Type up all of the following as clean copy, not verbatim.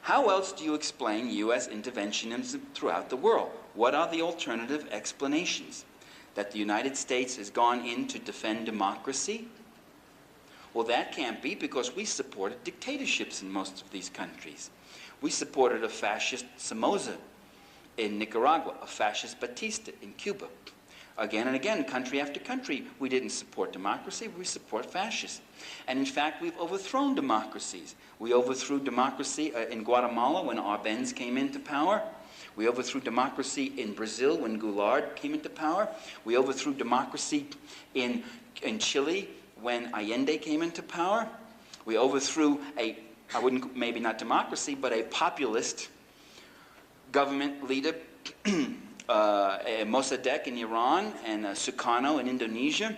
How else do you explain U.S. interventionism throughout the world? What are the alternative explanations? That the United States has gone in to defend democracy? Well, that can't be, because we supported dictatorships in most of these countries. We supported a fascist Somoza in Nicaragua, a fascist Batista in Cuba. Again and again, country after country, we didn't support democracy, we support fascists. And in fact, we've overthrown democracies. We overthrew democracy in Guatemala when Arbenz came into power. We overthrew democracy in Brazil when Goulart came into power. We overthrew democracy in Chile when Allende came into power. We overthrew maybe not democracy, but a populist government leader, Mossadegh in Iran and Sukarno in Indonesia,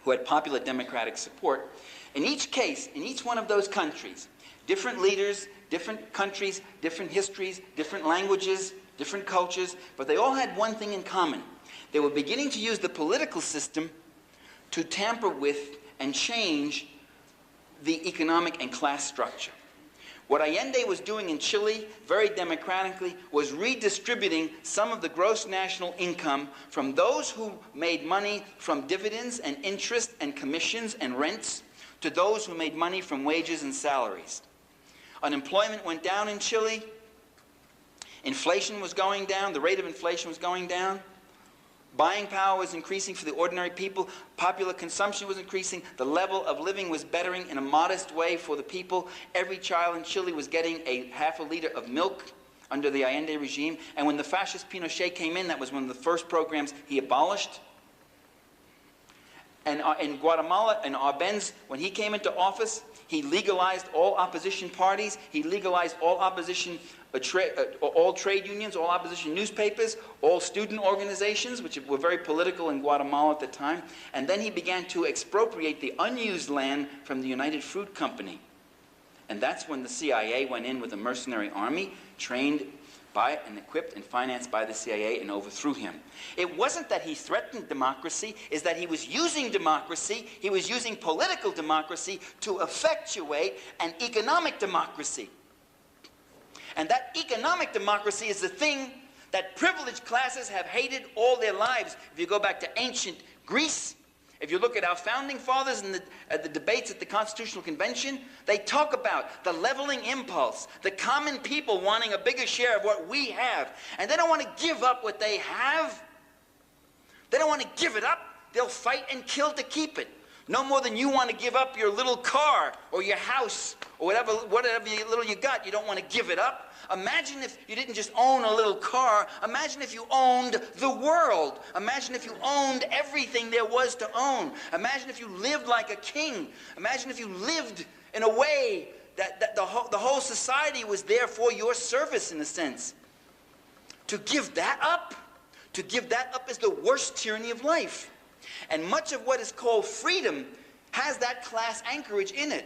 who had popular democratic support. In each case, in each one of those countries, different leaders, different countries, different histories, different languages, different cultures, but they all had one thing in common. They were beginning to use the political system to tamper with and change the economic and class structure. What Allende was doing in Chile, very democratically, was redistributing some of the gross national income from those who made money from dividends and interest and commissions and rents to those who made money from wages and salaries. Unemployment went down in Chile. Inflation was going down. The rate of inflation was going down. Buying power was increasing for the ordinary people. Popular consumption was increasing. The level of living was bettering in a modest way for the people. Every child in Chile was getting half a liter of milk under the Allende regime. And when the fascist Pinochet came in, that was one of the first programs he abolished. And in Guatemala, in Arbenz, when he came into office, he legalized all opposition parties. He legalized all opposition all trade unions, all opposition newspapers, all student organizations, which were very political in Guatemala at the time. And then he began to expropriate the unused land from the United Fruit Company. And that's when the CIA went in with a mercenary army, trained by and equipped and financed by the CIA, and overthrew him. It wasn't that he threatened democracy, it's that he was using democracy, he was using political democracy to effectuate an economic democracy. And that economic democracy is the thing that privileged classes have hated all their lives. If you go back to ancient Greece, if you look at our founding fathers and the debates at the Constitutional Convention, they talk about the leveling impulse, the common people wanting a bigger share of what we have. And they don't want to give up what they have. They don't want to give it up. They'll fight and kill to keep it. No more than you want to give up your little car or your house or whatever little you got. You don't want to give it up. Imagine if you didn't just own a little car. Imagine if you owned the world. Imagine if you owned everything there was to own. Imagine if you lived like a king. Imagine if you lived in a way that the whole society was there for your service, in a sense. To give that up is the worst tyranny of life. And much of what is called freedom has that class anchorage in it.